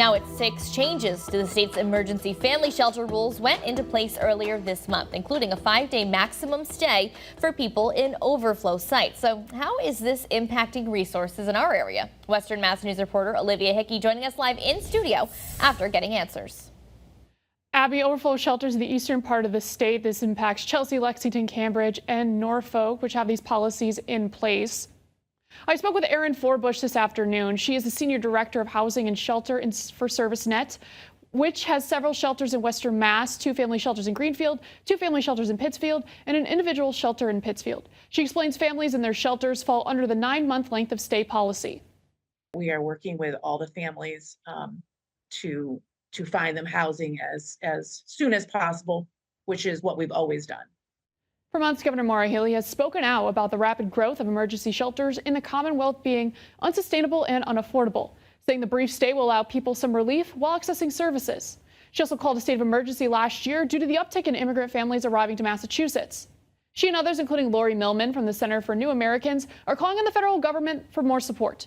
Now it's 6 changes to the state's emergency family shelter rules went into place earlier this month, including a 5-day maximum stay for people in overflow sites. So how is this impacting resources in our area? Western Mass News reporter Olivia Hickey joining us live in studio after getting answers. Abby, overflow shelters in the eastern part of the state. This impacts Chelsea, Lexington, Cambridge, and Norfolk, which have these policies in place. I spoke with Erin Forbush this afternoon. She is the Senior Director of Housing and Shelter for ServiceNet, which has several shelters in Western Mass, 2 family shelters in Greenfield, 2 family shelters in Pittsfield, and an individual shelter in Pittsfield. She explains families in their shelters fall under the 9-month length of stay policy. We are working with all the families to find them housing as soon as possible, which is what we've always done. For months, Governor Maura Healey has spoken out about the rapid growth of emergency shelters in the Commonwealth being unsustainable and unaffordable, saying the brief stay will allow people some relief while accessing services. She also called a state of emergency last year due to the uptick in immigrant families arriving to Massachusetts. She and others, including Lori Millman from the Center for New Americans, are calling on the federal government for more support.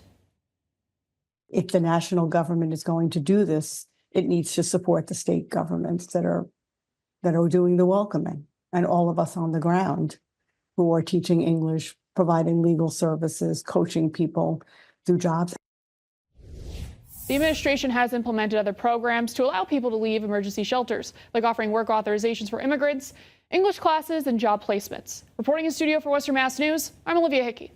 If the national government is going to do this, it needs to support the state governments that are doing the welcoming, and all of us on the ground who are teaching English, providing legal services, coaching people through jobs. The administration has implemented other programs to allow people to leave emergency shelters, like offering work authorizations for immigrants, English classes, and job placements. Reporting in studio for Western Mass News, I'm Olivia Hickey.